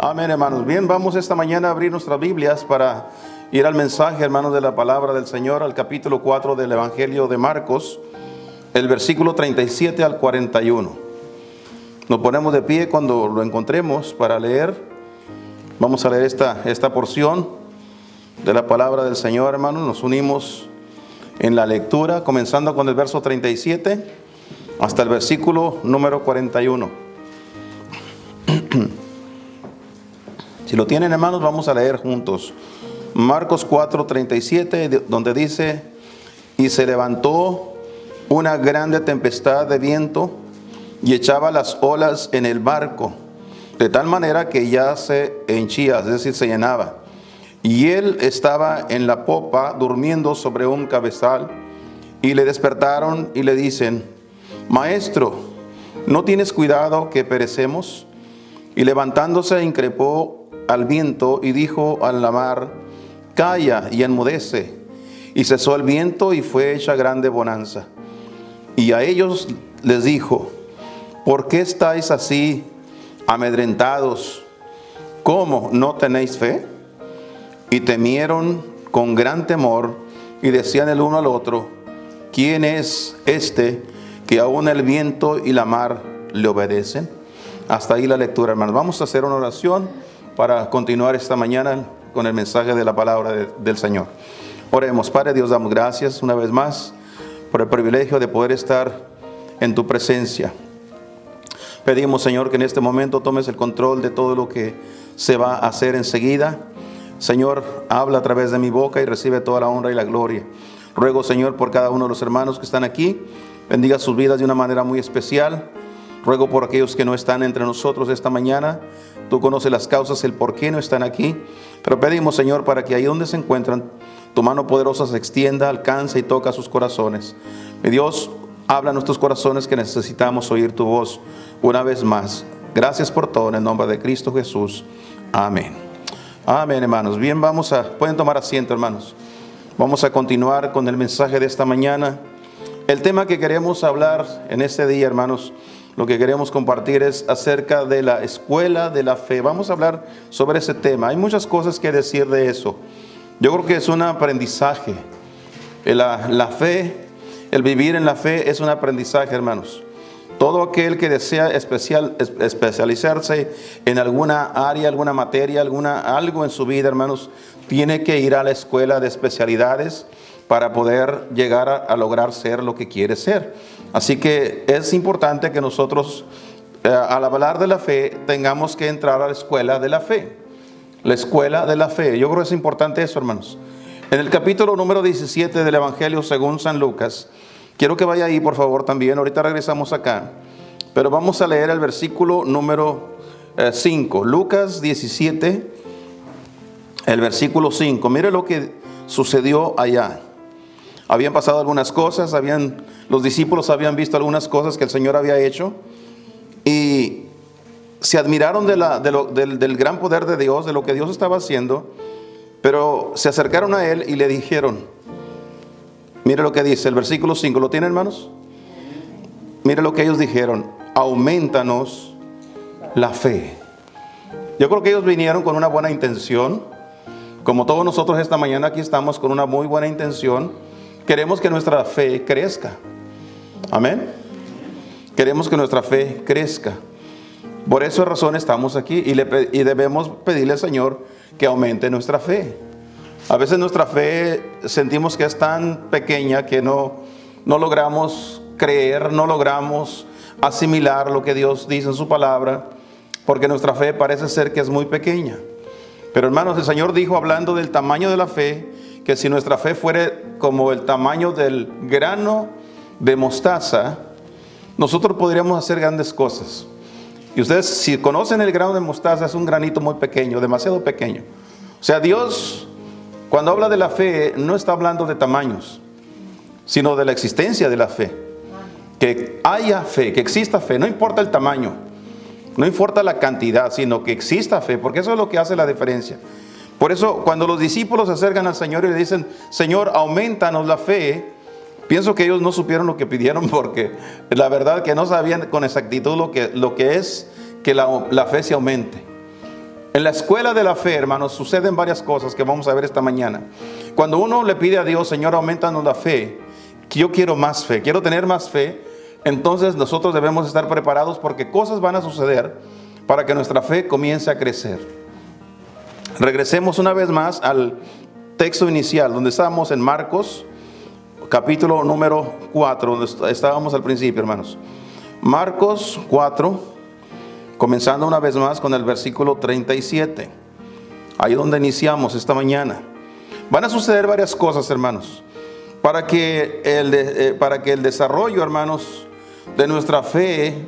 Amén, hermanos. Bien, vamos esta mañana a abrir nuestras Biblias para ir al mensaje, hermanos, de la palabra del Señor, al capítulo 4 del Evangelio de Marcos, el versículo 37 al 41. Nos ponemos de pie cuando lo encontremos para leer. Vamos a leer esta porción de la palabra del Señor, hermanos. Nos unimos en la lectura, comenzando con el verso 37 hasta el versículo número 41. Si lo tienen, hermanos, vamos a leer juntos. Marcos 4:37, donde dice: y se levantó una grande tempestad de viento y echaba las olas en el barco, de tal manera que ya se henchía, es decir, se llenaba. Y él estaba en la popa durmiendo sobre un cabezal, y le despertaron y le dicen: Maestro, ¿no tienes cuidado que perecemos? Y levantándose increpó al viento y dijo a la mar: calla y enmudece. Y cesó el viento y fue hecha grande bonanza. Y a ellos les dijo: ¿por qué estáis así amedrentados? ¿Cómo no tenéis fe? Y temieron con gran temor y decían el uno al otro: ¿quién es este que aún el viento y la mar le obedecen? Hasta ahí la lectura, hermanos. Vamos a hacer una oración para continuar esta mañana con el mensaje de la palabra del Señor. Oremos. Padre Dios, damos gracias una vez más por el privilegio de poder estar en tu presencia. Pedimos, Señor, que en este momento tomes el control de todo lo que se va a hacer enseguida. Señor, habla a través de mi boca y recibe toda la honra y la gloria. Ruego, Señor, por cada uno de los hermanos que están aquí, bendiga sus vidas de una manera muy especial. Ruego por aquellos que no están entre nosotros esta mañana. Tú conoces las causas, el por qué no están aquí. Pero pedimos, Señor, para que ahí donde se encuentran, tu mano poderosa se extienda, alcance y toca sus corazones. Mi Dios, habla a nuestros corazones que necesitamos oír tu voz una vez más. Gracias por todo, en el nombre de Cristo Jesús. Amén. Amén, hermanos. Bien, pueden tomar asiento, hermanos. Vamos a continuar con el mensaje de esta mañana. El tema que queremos hablar en este día, hermanos, lo que queremos compartir es acerca de la escuela de la fe. Vamos a hablar sobre ese tema. Hay muchas cosas que decir de eso. Yo creo que es un aprendizaje. La fe, el vivir en la fe es un aprendizaje, hermanos. Todo aquel que desea especializarse en alguna área, alguna materia, algo en su vida, hermanos, tiene que ir a la escuela de especialidades para poder llegar a lograr ser lo que quiere ser. Así que es importante que nosotros, al hablar de la fe, tengamos que entrar a la escuela de la fe. La escuela de la fe. Yo creo que es importante eso, hermanos. En el capítulo número 17 del Evangelio según San Lucas, quiero que vaya ahí, por favor, también. Ahorita regresamos acá. Pero vamos a leer el versículo número 5. Lucas 17, el versículo 5. Mire lo que sucedió allá. Habían pasado algunas cosas, los discípulos habían visto algunas cosas que el Señor había hecho y se admiraron del gran poder de Dios, de lo que Dios estaba haciendo, pero se acercaron a Él y le dijeron, mire lo que dice el versículo 5, ¿lo tienen, hermanos? Mire lo que ellos dijeron: aumentanos la fe. Yo creo que ellos vinieron con una buena intención, como todos nosotros esta mañana aquí estamos con una muy buena intención. Queremos que nuestra fe crezca. Amén. Queremos que nuestra fe crezca. Por esa razón estamos aquí y debemos pedirle al Señor que aumente nuestra fe. A veces nuestra fe sentimos que es tan pequeña que no logramos creer, no logramos asimilar lo que Dios dice en su palabra, porque nuestra fe parece ser que es muy pequeña. Pero, hermanos, el Señor dijo, hablando del tamaño de la fe, que si nuestra fe fuera como el tamaño del grano de mostaza, nosotros podríamos hacer grandes cosas. Y ustedes, si conocen el grano de mostaza, es un granito muy pequeño, demasiado pequeño. O sea, Dios, cuando habla de la fe, no está hablando de tamaños, sino de la existencia de la fe. Que haya fe, que exista fe, no importa el tamaño, no importa la cantidad, sino que exista fe, porque eso es lo que hace la diferencia. Por eso, cuando los discípulos se acercan al Señor y le dicen: Señor, aumentanos la fe, pienso que ellos no supieron lo que pidieron, porque la verdad que no sabían con exactitud lo que es que la fe se aumente. En la escuela de la fe, hermanos, suceden varias cosas que vamos a ver esta mañana. Cuando uno le pide a Dios, Señor, aumentanos la fe, que yo quiero más fe, quiero tener más fe, entonces nosotros debemos estar preparados porque cosas van a suceder para que nuestra fe comience a crecer. Regresemos una vez más al texto inicial, donde estábamos en Marcos, capítulo número 4, donde estábamos al principio, hermanos. Marcos 4. Comenzando una vez más con el versículo 37. Ahí donde iniciamos esta mañana. Van a suceder varias cosas, hermanos. Para que el desarrollo, hermanos, de nuestra fe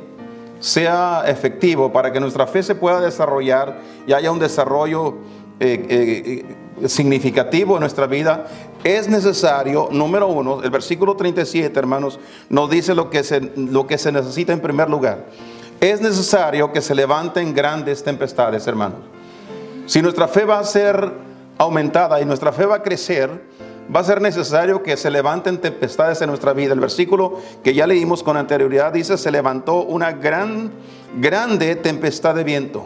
sea efectivo, para que nuestra fe se pueda desarrollar y haya un desarrollo significativo en nuestra vida, es necesario, número uno, el versículo 37, hermanos, nos dice lo que se necesita en primer lugar. Es necesario que se levanten grandes tempestades, hermanos. Si nuestra fe va a ser aumentada y nuestra fe va a crecer, va a ser necesario que se levanten tempestades en nuestra vida. El versículo que ya leímos con anterioridad dice: se levantó una grande tempestad de viento.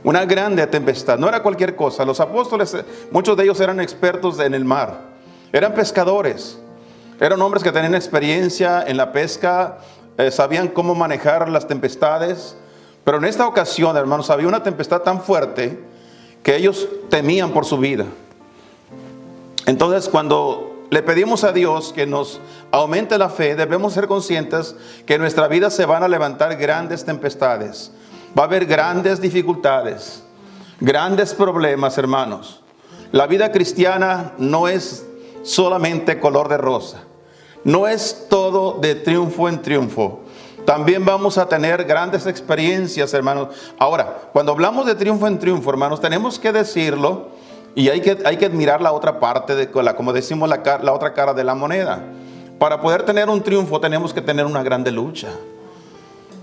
Una grande tempestad, no era cualquier cosa. Los apóstoles, muchos de ellos eran expertos en el mar, eran pescadores, eran hombres que tenían experiencia en la pesca, sabían cómo manejar las tempestades. Pero en esta ocasión, hermanos, había una tempestad tan fuerte que ellos temían por su vida. Entonces, cuando le pedimos a Dios que nos aumente la fe, debemos ser conscientes que en nuestra vida se van a levantar grandes tempestades. Va a haber grandes dificultades, grandes problemas, hermanos. La vida cristiana no es solamente color de rosa. No es todo de triunfo en triunfo. También vamos a tener grandes experiencias, hermanos. Ahora, cuando hablamos de triunfo en triunfo, hermanos, tenemos que decirlo y hay que admirar la otra parte, como decimos, la otra cara de la moneda. Para poder tener un triunfo tenemos que tener una grande lucha.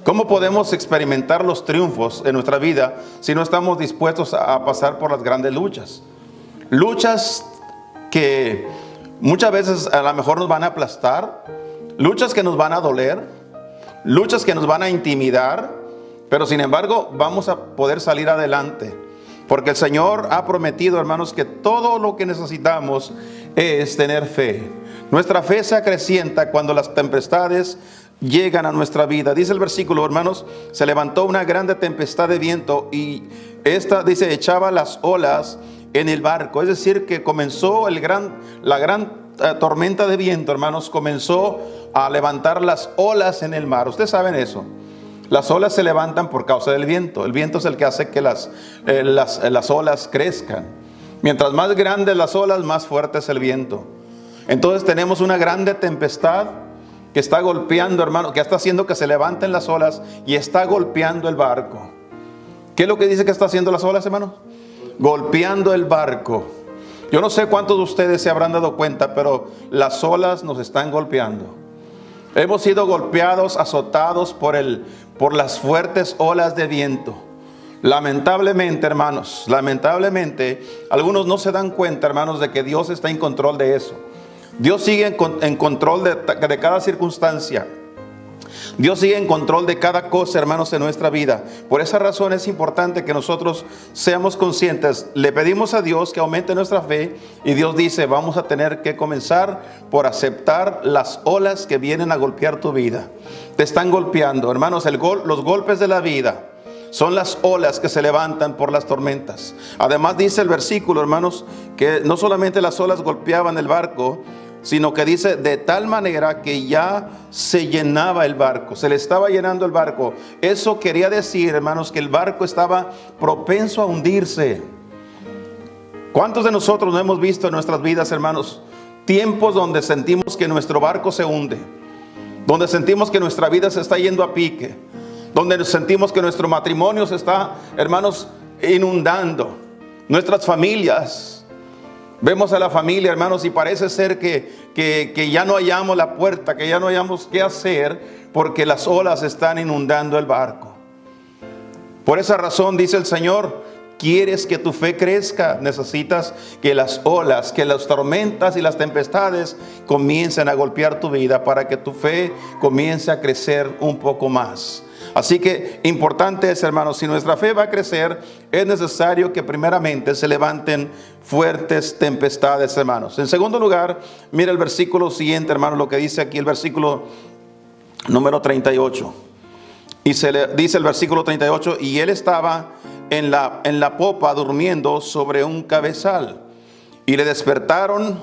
¿Cómo podemos experimentar los triunfos en nuestra vida si no estamos dispuestos a pasar por las grandes luchas? Luchas que muchas veces a lo mejor nos van a aplastar, luchas que nos van a doler, luchas que nos van a intimidar, pero sin embargo vamos a poder salir adelante. Porque el Señor ha prometido, hermanos, que todo lo que necesitamos es tener fe. Nuestra fe se acrecienta cuando las tempestades llegan a nuestra vida. Dice el versículo, hermanos: se levantó una grande tempestad de viento y esta, dice, echaba las olas en el barco. Es decir, que comenzó la gran tormenta de viento, hermanos, comenzó a levantar las olas en el mar. Ustedes saben eso. Las olas se levantan por causa del viento. El viento es el que hace que las olas crezcan. Mientras más grandes las olas, más fuerte es el viento. Entonces tenemos una grande tempestad que está golpeando, hermano, que está haciendo que se levanten las olas y está golpeando el barco. ¿Qué es lo que dice que está haciendo las olas, hermano? Golpeando el barco. Yo no sé cuántos de ustedes se habrán dado cuenta, pero las olas nos están golpeando. Hemos sido golpeados, azotados por las fuertes olas de viento. Lamentablemente, hermanos, algunos no se dan cuenta, hermanos, de que Dios está en control de eso. Dios sigue en control de cada circunstancia. Dios sigue en control de cada cosa, hermanos, en nuestra vida. Por esa razón es importante que nosotros seamos conscientes. Le pedimos a Dios que aumente nuestra fe y Dios dice: vamos a tener que comenzar por aceptar las olas que vienen a golpear tu vida. Te están golpeando, hermanos. Los golpes de la vida son las olas que se levantan por las tormentas. Además dice el versículo, hermanos, que no solamente las olas golpeaban el barco, sino que dice de tal manera que ya se llenaba el barco, se le estaba llenando el barco. Eso quería decir, hermanos, que el barco estaba propenso a hundirse. ¿Cuántos de nosotros no hemos visto en nuestras vidas, hermanos, tiempos donde sentimos que nuestro barco se hunde, donde sentimos que nuestra vida se está yendo a pique, donde sentimos que nuestro matrimonio se está, hermanos, inundando, nuestras familias? Vemos a la familia, hermanos, y parece ser que ya no hallamos la puerta, que ya no hallamos qué hacer, porque las olas están inundando el barco. Por esa razón dice el Señor: ¿quieres que tu fe crezca? Necesitas que las olas, que las tormentas y las tempestades comiencen a golpear tu vida para que tu fe comience a crecer un poco más. Así que importante es, hermanos, si nuestra fe va a crecer, es necesario que primeramente se levanten fuertes tempestades, hermanos. En segundo lugar, mira el versículo siguiente, hermanos, lo que dice aquí el versículo número 38. Y se le dice el versículo 38, y él estaba en la popa durmiendo sobre un cabezal. Y le despertaron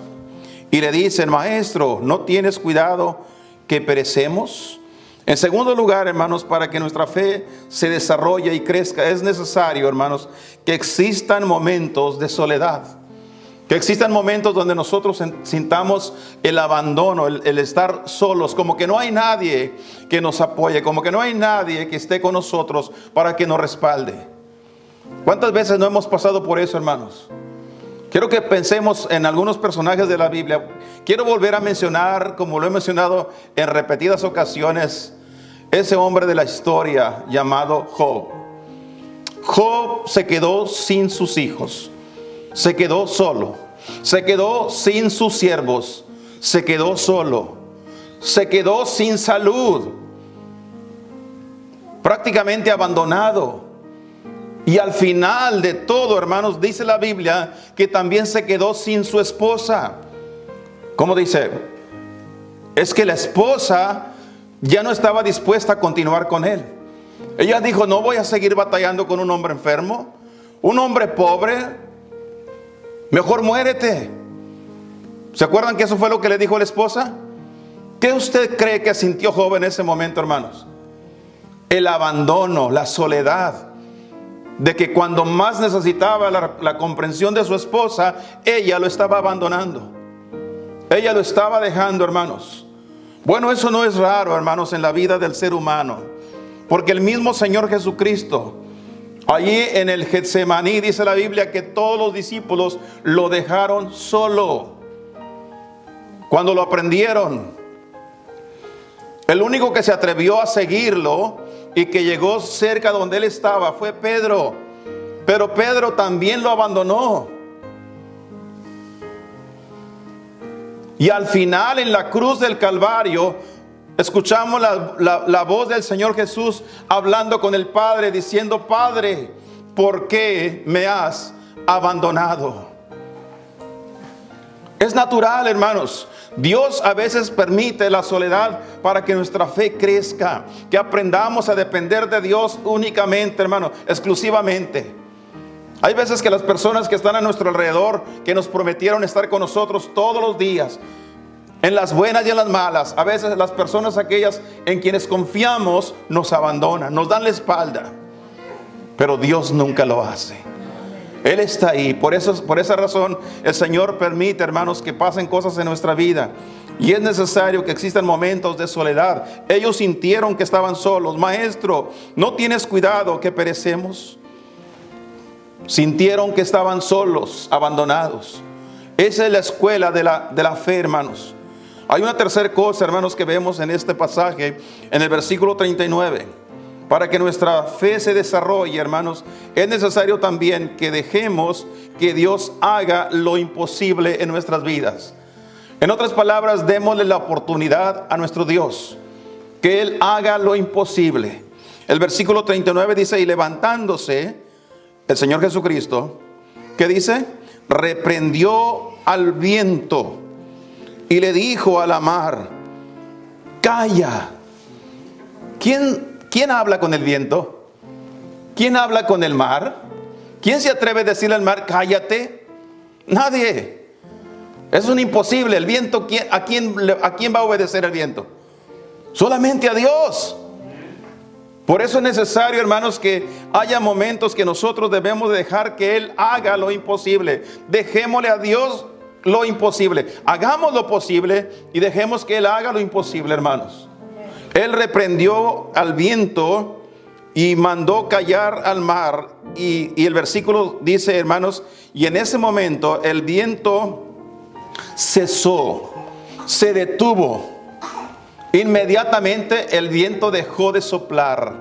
y le dicen: Maestro, ¿no tienes cuidado que perecemos? En segundo lugar, hermanos, para que nuestra fe se desarrolle y crezca, es necesario, hermanos, que existan momentos de soledad. Que existan momentos donde nosotros sintamos el abandono, el estar solos, como que no hay nadie que nos apoye, como que no hay nadie que esté con nosotros para que nos respalde. ¿Cuántas veces no hemos pasado por eso, hermanos? Quiero que pensemos en algunos personajes de la Biblia. Quiero volver a mencionar, como lo he mencionado en repetidas ocasiones, ese hombre de la historia llamado Job. Job se quedó sin sus hijos, se quedó solo, se quedó sin sus siervos, se quedó solo, se quedó sin salud, prácticamente abandonado. Y al final de todo, hermanos, dice la Biblia que también se quedó sin su esposa. ¿Cómo dice? Es que la esposa ya no estaba dispuesta a continuar con él. Ella dijo: no voy a seguir batallando con un hombre enfermo, un hombre pobre, mejor muérete. ¿Se acuerdan que eso fue lo que le dijo la esposa? ¿Qué usted cree que sintió Job en ese momento, hermanos? El abandono, la soledad. De que cuando más necesitaba la comprensión de su esposa, ella lo estaba abandonando. Ella lo estaba dejando, hermanos. Bueno, eso no es raro, hermanos, en la vida del ser humano. Porque el mismo Señor Jesucristo, allí en el Getsemaní, dice la Biblia que todos los discípulos lo dejaron solo. Cuando lo aprendieron, el único que se atrevió a seguirlo y que llegó cerca donde él estaba fue Pedro. Pero Pedro también lo abandonó. Y al final, en la cruz del Calvario, escuchamos la voz del Señor Jesús hablando con el Padre, diciendo: Padre, ¿por qué me has abandonado? Es natural, hermanos. Dios a veces permite la soledad para que nuestra fe crezca, que aprendamos a depender de Dios únicamente, hermano, exclusivamente. Hay veces que las personas que están a nuestro alrededor, que nos prometieron estar con nosotros todos los días, en las buenas y en las malas, a veces las personas aquellas en quienes confiamos nos abandonan, nos dan la espalda, pero Dios nunca lo hace. Él está ahí. Por esa razón el Señor permite, hermanos, que pasen cosas en nuestra vida. Y es necesario que existan momentos de soledad. Ellos sintieron que estaban solos. Maestro, ¿no tienes cuidado que perecemos? Sintieron que estaban solos, abandonados. Esa es la escuela de la fe, hermanos. Hay una tercera cosa, hermanos, que vemos en este pasaje, en el versículo 39. Para que nuestra fe se desarrolle, hermanos, es necesario también que dejemos que Dios haga lo imposible en nuestras vidas. En otras palabras, démosle la oportunidad a nuestro Dios, que Él haga lo imposible. El versículo 39 dice: y levantándose el Señor Jesucristo, ¿qué dice? Reprendió al viento y le dijo a la mar: calla. ¿Quién habla con el viento? ¿Quién habla con el mar? ¿Quién se atreve a decirle al mar: cállate? Nadie. Es un imposible. El viento, ¿a quién va a obedecer el viento? Solamente a Dios. Por eso es necesario, hermanos, que haya momentos que nosotros debemos dejar que Él haga lo imposible. Dejémosle a Dios lo imposible. Hagamos lo posible y dejemos que Él haga lo imposible, hermanos. Él reprendió al viento y mandó callar al mar. Y el versículo dice, hermanos, y en ese momento el viento cesó, se detuvo. Inmediatamente el viento dejó de soplar.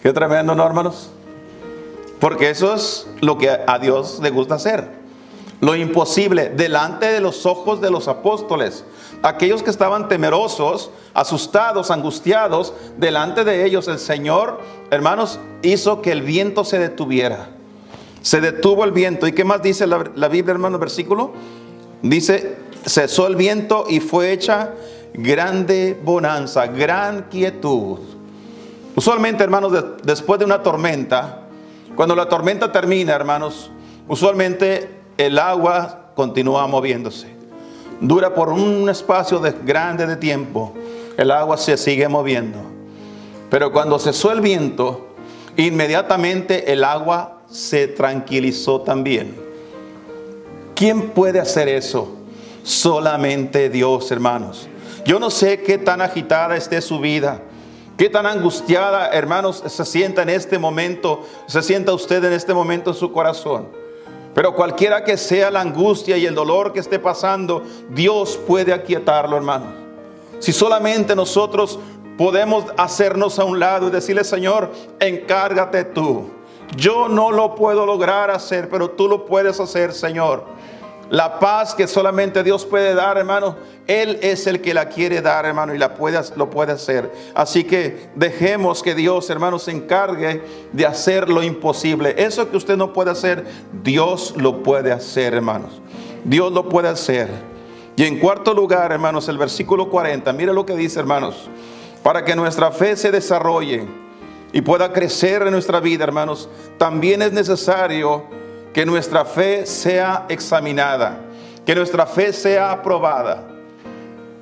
Qué tremendo, ¿no, hermanos? Porque eso es lo que a Dios le gusta hacer. lo imposible delante de los ojos de los apóstoles. Aquellos que estaban temerosos, asustados, angustiados, delante de ellos el Señor, hermanos, hizo que el viento se detuviera. Se detuvo el viento. ¿Y qué más dice la Biblia, hermano? Versículo. Dice, cesó el viento y fue hecha grande bonanza, gran quietud. Usualmente, hermanos, después de una tormenta, cuando la tormenta termina, hermanos, usualmente el agua continúa moviéndose. Dura por un espacio grande de tiempo. El agua se sigue moviendo. Pero cuando cesó el viento, inmediatamente el agua se tranquilizó también. ¿Quién puede hacer eso? Solamente Dios, hermanos. Yo no sé qué tan agitada esté su vida, qué tan angustiada, hermanos, se sienta en este momento, se sienta usted en este momento en su corazón. Pero cualquiera que sea la angustia y el dolor que esté pasando, Dios puede aquietarlo, hermanos. Si solamente nosotros podemos hacernos a un lado y decirle, Señor, encárgate tú. Yo no lo puedo lograr hacer, pero tú lo puedes hacer, Señor. La paz que solamente Dios puede dar, hermano, Él es el que la quiere dar, hermano, y lo puede hacer. Así que dejemos que Dios, hermano, se encargue de hacer lo imposible. Eso que usted no puede hacer, Dios lo puede hacer, hermanos. Dios lo puede hacer. Y en cuarto lugar, hermanos, el versículo 40, mire lo que dice, hermanos. Para que nuestra fe se desarrolle y pueda crecer en nuestra vida, hermanos, también es necesario que nuestra fe sea examinada, que nuestra fe sea aprobada.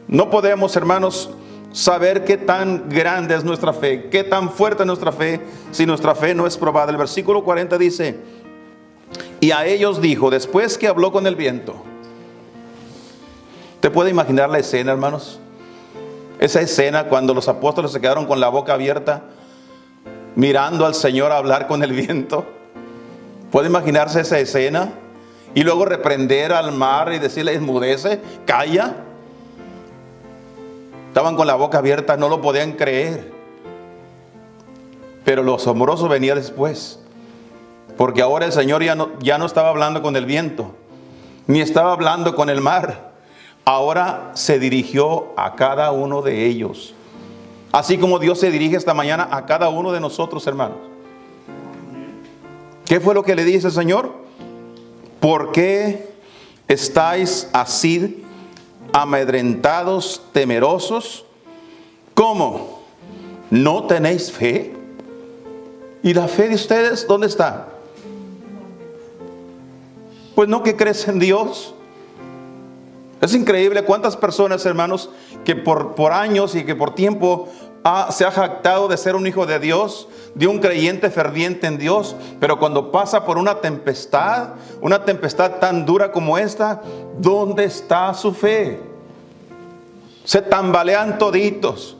No podemos, hermanos, saber qué tan grande es nuestra fe, qué tan fuerte es nuestra fe, si nuestra fe no es probada. El versículo 40 dice, y a ellos dijo, después que habló con el viento. ¿Te puede imaginar la escena, hermanos? Esa escena cuando los apóstoles se quedaron con la boca abierta, mirando al Señor hablar con el viento. ¿Puede imaginarse esa escena? Y luego reprender al mar y decirle, enmudece, calla. Estaban con la boca abierta, no lo podían creer. Pero lo asombroso venía después. Porque ahora el Señor ya no estaba hablando con el viento, ni estaba hablando con el mar. Ahora se dirigió a cada uno de ellos. Así como Dios se dirige esta mañana a cada uno de nosotros, hermanos. ¿Qué fue lo que le dice el Señor? ¿Por qué estáis así amedrentados, temerosos? ¿Cómo? ¿No tenéis fe? ¿Y la fe de ustedes dónde está? Pues no que crees en Dios. Es increíble cuántas personas, hermanos, que por años y que por tiempo se ha jactado de ser un hijo de Dios, de un creyente ferviente en Dios, pero cuando pasa por una tempestad tan dura como esta, ¿dónde está su fe? Se tambalean toditos.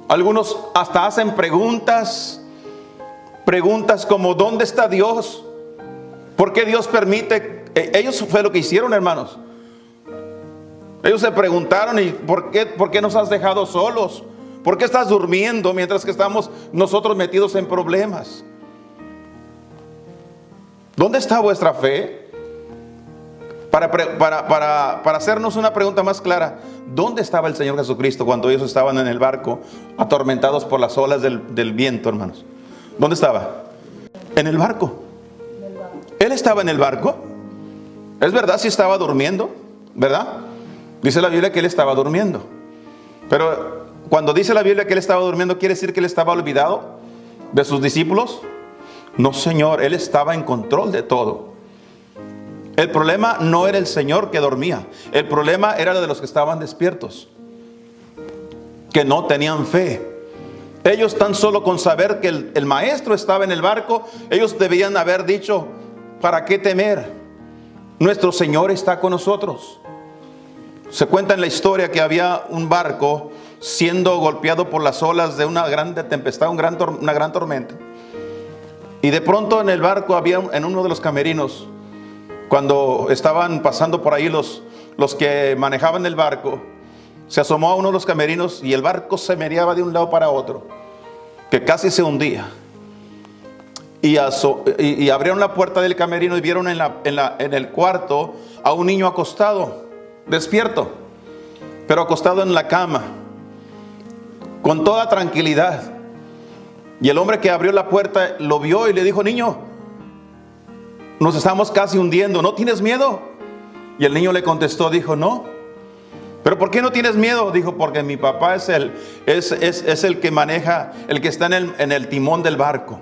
Algunos hasta hacen preguntas como, ¿dónde está Dios? ¿Por qué Dios permite? Ellos fue lo que hicieron, hermanos. Ellos se preguntaron, ¿y por qué nos has dejado solos? ¿Por qué estás durmiendo mientras que estamos nosotros metidos en problemas? ¿Dónde está vuestra fe? Para hacernos una pregunta más clara, ¿dónde estaba el Señor Jesucristo cuando ellos estaban en el barco, atormentados por las olas del viento, hermanos? ¿Dónde estaba? En el barco. Él estaba en el barco. Es verdad, sí estaba durmiendo, ¿verdad? Dice la Biblia que Él estaba durmiendo. Pero cuando dice la Biblia que Él estaba durmiendo, ¿quiere decir que Él estaba olvidado de sus discípulos? No, Señor, Él estaba en control de todo. El problema no era el Señor que dormía. El problema era de los que estaban despiertos, que no tenían fe. Ellos tan solo con saber que el maestro estaba en el barco, ellos debían haber dicho, ¿para qué temer? Nuestro Señor está con nosotros. Se cuenta en la historia que había un barco siendo golpeado por las olas de una gran tempestad, una gran tormenta. Y de pronto en el barco había, en uno de los camerinos, cuando estaban pasando por ahí los que manejaban el barco, se asomó a uno de los camerinos y el barco se meneaba de un lado para otro, que casi se hundía. y abrieron la puerta del camerino y vieron en el cuarto a un niño acostado, despierto, pero acostado en la cama, con toda tranquilidad. Y el hombre que abrió la puerta lo vio y le dijo: niño, nos estamos casi hundiendo, ¿no tienes miedo? Y el niño le contestó, dijo: no. ¿Pero por qué no tienes miedo? Dijo: porque mi papá es el que maneja, el que está en el timón del barco.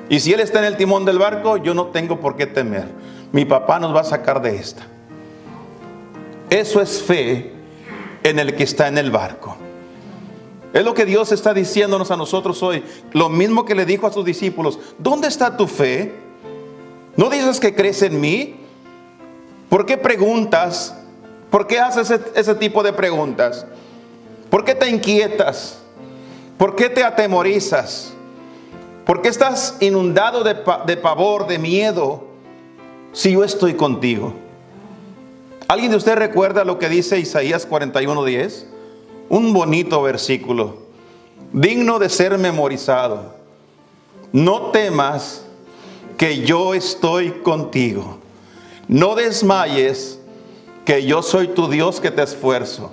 Y si él está en el timón del barco, yo no tengo por qué temer. Mi papá nos va a sacar de esta. Eso es fe en el que está en el barco. Es lo que Dios está diciéndonos a nosotros hoy. Lo mismo que le dijo a sus discípulos: ¿dónde está tu fe? ¿No dices que crees en mí? ¿Por qué preguntas? ¿Por qué haces ese tipo de preguntas? ¿Por qué te inquietas? ¿Por qué te atemorizas? ¿Por qué estás inundado de pavor, de miedo, si yo estoy contigo? ¿Alguien de ustedes recuerda lo que dice Isaías 41:10? Un bonito versículo, digno de ser memorizado. No temas, que yo estoy contigo. No desmayes, que yo soy tu Dios que te esfuerzo.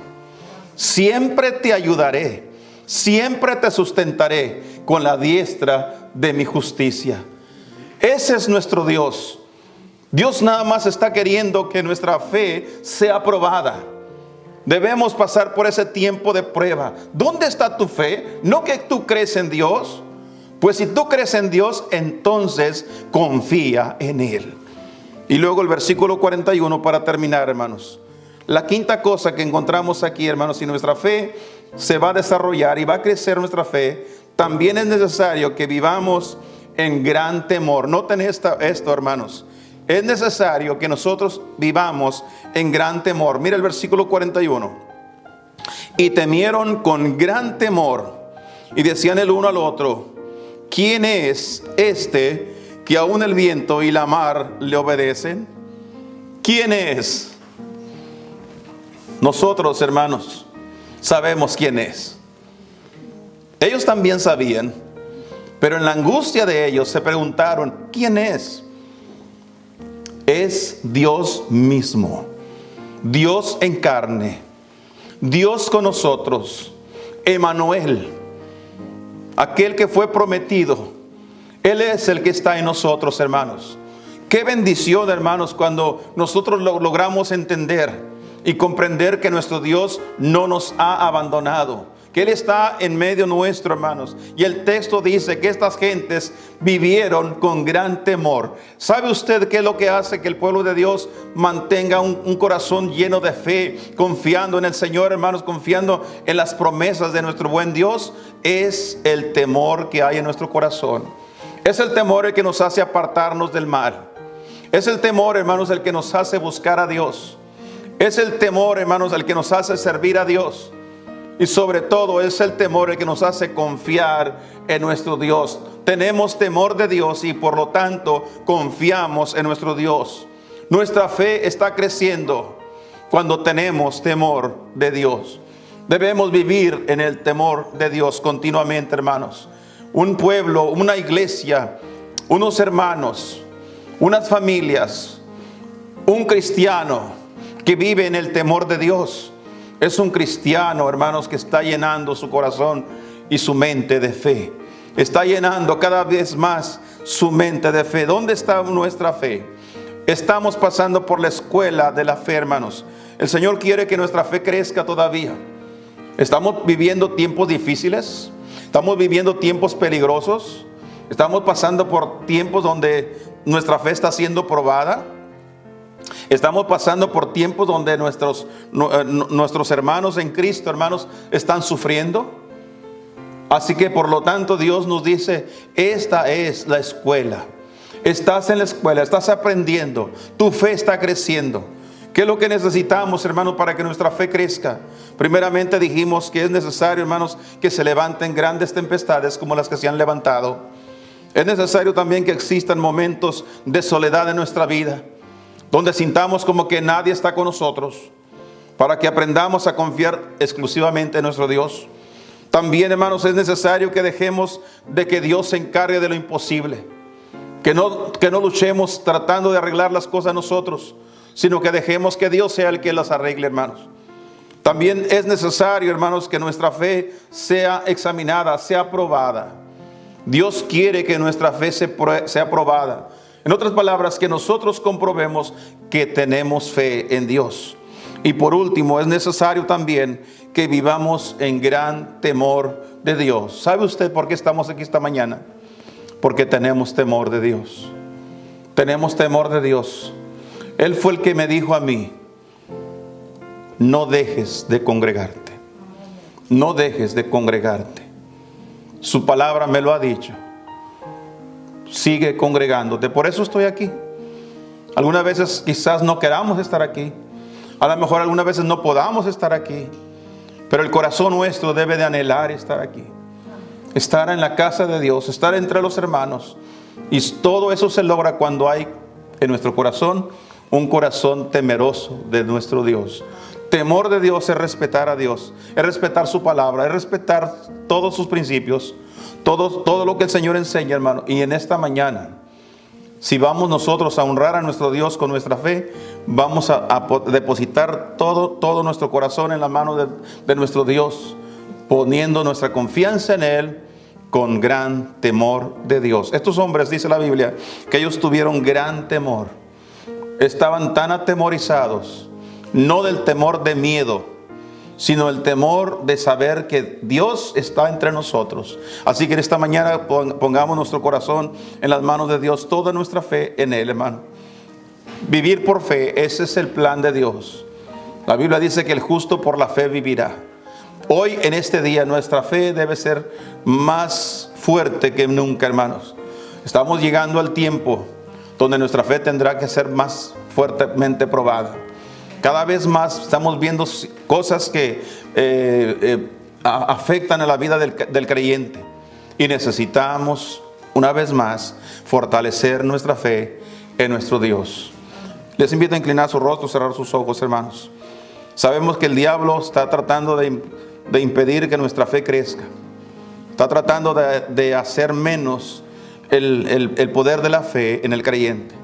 Siempre te ayudaré, siempre te sustentaré con la diestra de mi justicia. Ese es nuestro Dios. Dios nada más está queriendo que nuestra fe sea probada. Debemos pasar por ese tiempo de prueba. ¿Dónde está tu fe? ¿No que tú crees en Dios? Pues si tú crees en Dios, entonces confía en Él. Y luego el versículo 41 para terminar, hermanos. La quinta cosa que encontramos aquí, hermanos: si nuestra fe se va a desarrollar y va a crecer nuestra fe, también es necesario que vivamos en gran temor. Noten esto, hermanos. Es necesario que nosotros vivamos en gran temor. Mira el versículo 41. Y temieron con gran temor y decían el uno al otro: ¿quién es este que aún el viento y la mar le obedecen? ¿Quién es? Nosotros, hermanos, sabemos quién es. Ellos también sabían, pero en la angustia de ellos se preguntaron: ¿quién es? Es Dios mismo, Dios en carne, Dios con nosotros, Emmanuel, aquel que fue prometido. Él es el que está en nosotros, hermanos. Qué bendición, hermanos, cuando nosotros logramos entender y comprender que nuestro Dios no nos ha abandonado, que Él está en medio nuestro, hermanos. Y el texto dice que estas gentes vivieron con gran temor. ¿Sabe usted qué es lo que hace que el pueblo de Dios mantenga un corazón lleno de fe, confiando en el Señor, hermanos, confiando en las promesas de nuestro buen Dios? Es el temor que hay en nuestro corazón. Es el temor el que nos hace apartarnos del mal. Es el temor, hermanos, el que nos hace buscar a Dios. Es el temor, hermanos, el que nos hace servir a Dios. Y sobre todo es el temor el que nos hace confiar en nuestro Dios. Tenemos temor de Dios y por lo tanto confiamos en nuestro Dios. Nuestra fe está creciendo cuando tenemos temor de Dios. Debemos vivir en el temor de Dios continuamente, hermanos. Un pueblo, una iglesia, unos hermanos, unas familias, un cristiano que vive en el temor de Dios es un cristiano, hermanos, que está llenando su corazón y su mente de fe. Está llenando cada vez más su mente de fe. ¿Dónde está nuestra fe? Estamos pasando por la escuela de la fe, hermanos. El Señor quiere que nuestra fe crezca todavía. Estamos viviendo tiempos difíciles. Estamos viviendo tiempos peligrosos. Estamos pasando por tiempos donde nuestra fe está siendo probada. Estamos pasando por tiempos donde nuestros hermanos en Cristo, hermanos, están sufriendo. Así que por lo tanto Dios nos dice: esta es la escuela. Estás en la escuela, estás aprendiendo, tu fe está creciendo. ¿Qué es lo que necesitamos, hermanos, para que nuestra fe crezca? Primeramente dijimos que es necesario, hermanos, que se levanten grandes tempestades como las que se han levantado. Es necesario también que existan momentos de soledad en nuestra vida, donde sintamos como que nadie está con nosotros, para que aprendamos a confiar exclusivamente en nuestro Dios. También, hermanos, es necesario que dejemos de que Dios se encargue de lo imposible. Que no luchemos tratando de arreglar las cosas nosotros, sino que dejemos que Dios sea el que las arregle, hermanos. También es necesario, hermanos, que nuestra fe sea examinada, sea probada. Dios quiere que nuestra fe sea probada. En otras palabras, que nosotros comprobemos que tenemos fe en Dios. Y por último, es necesario también que vivamos en gran temor de Dios. ¿Sabe usted por qué estamos aquí esta mañana? Porque tenemos temor de Dios. Tenemos temor de Dios. Él fue el que me dijo a mí: no dejes de congregarte. No dejes de congregarte. Su palabra me lo ha dicho. Sigue congregándote. Por eso estoy aquí. Algunas veces quizás no queramos estar aquí. A lo mejor algunas veces no podamos estar aquí. Pero el corazón nuestro debe de anhelar estar aquí. Estar en la casa de Dios, estar entre los hermanos. Y todo eso se logra cuando hay en nuestro corazón un corazón temeroso de nuestro Dios. Temor de Dios es respetar a Dios, es respetar su palabra, es respetar todos sus principios, todo lo que el Señor enseña, hermano. Y en esta mañana, si vamos nosotros a honrar a nuestro Dios con nuestra fe, vamos a depositar todo nuestro corazón en la mano de nuestro Dios, poniendo nuestra confianza en Él con gran temor de Dios. Estos hombres, dice la Biblia, que ellos tuvieron gran temor. Estaban tan atemorizados, no del temor de miedo, sino el temor de saber que Dios está entre nosotros. Así que en esta mañana pongamos nuestro corazón en las manos de Dios, toda nuestra fe en Él, hermano. Vivir por fe, ese es el plan de Dios. La Biblia dice que el justo por la fe vivirá. Hoy, en este día, nuestra fe debe ser más fuerte que nunca, hermanos. Estamos llegando al tiempo donde nuestra fe tendrá que ser más fuertemente probada. Cada vez más estamos viendo cosas que afectan a la vida del creyente. Y necesitamos, una vez más, fortalecer nuestra fe en nuestro Dios. Les invito a inclinar su rostro, cerrar sus ojos, hermanos. Sabemos que el diablo está tratando de impedir que nuestra fe crezca. Está tratando de hacer menos el poder de la fe en el creyente.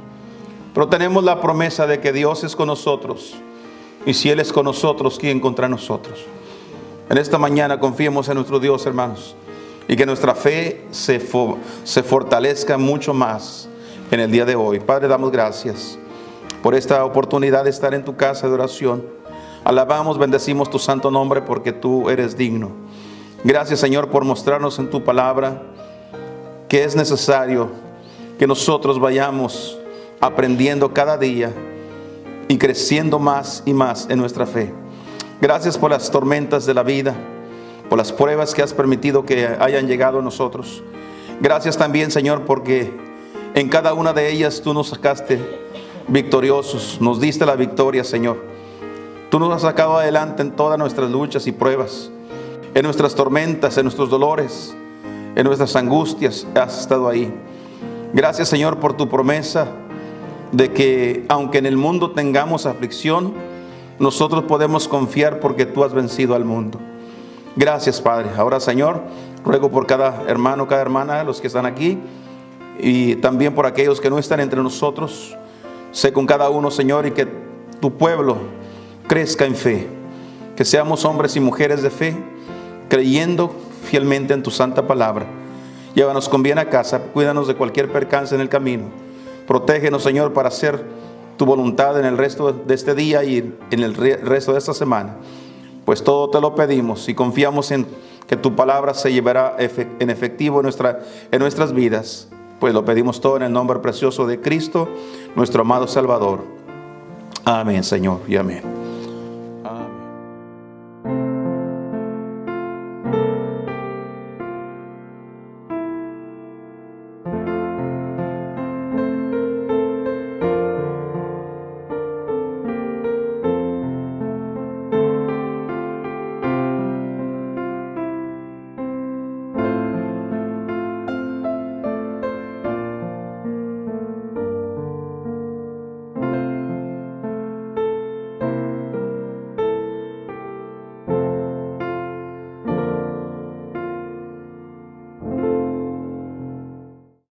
Pero tenemos la promesa de que Dios es con nosotros. Y si Él es con nosotros, ¿quién contra nosotros? En esta mañana confiemos en nuestro Dios, hermanos. Y que nuestra fe se fortalezca mucho más en el día de hoy. Padre, damos gracias por esta oportunidad de estar en tu casa de oración. Alabamos, bendecimos tu santo nombre porque tú eres digno. Gracias, Señor, por mostrarnos en tu palabra que es necesario que nosotros vayamos aprendiendo cada día y creciendo más y más en nuestra fe. Gracias por las tormentas de la vida, por las pruebas que has permitido que hayan llegado a nosotros. Gracias también, Señor, porque en cada una de ellas tú nos sacaste victoriosos, nos diste la victoria, Señor. Tú nos has sacado adelante en todas nuestras luchas y pruebas, en nuestras tormentas, en nuestros dolores, en nuestras angustias, has estado ahí. Gracias, Señor, por tu promesa de que aunque en el mundo tengamos aflicción, nosotros podemos confiar porque tú has vencido al mundo. Gracias, Padre. Ahora, Señor, ruego por cada hermano, cada hermana, los que están aquí, y también por aquellos que no están entre nosotros. Sé con cada uno, Señor, y que tu pueblo crezca en fe, que seamos hombres y mujeres de fe, creyendo fielmente en tu santa palabra. Llévanos con bien a casa, cuídanos de cualquier percance en el camino. Protégenos, Señor, para hacer tu voluntad en el resto de este día y en el resto de esta semana. Pues todo te lo pedimos y confiamos en que tu palabra se llevará en efectivo en nuestras vidas. Pues lo pedimos todo en el nombre precioso de Cristo, nuestro amado Salvador. Amén, Señor, y amén.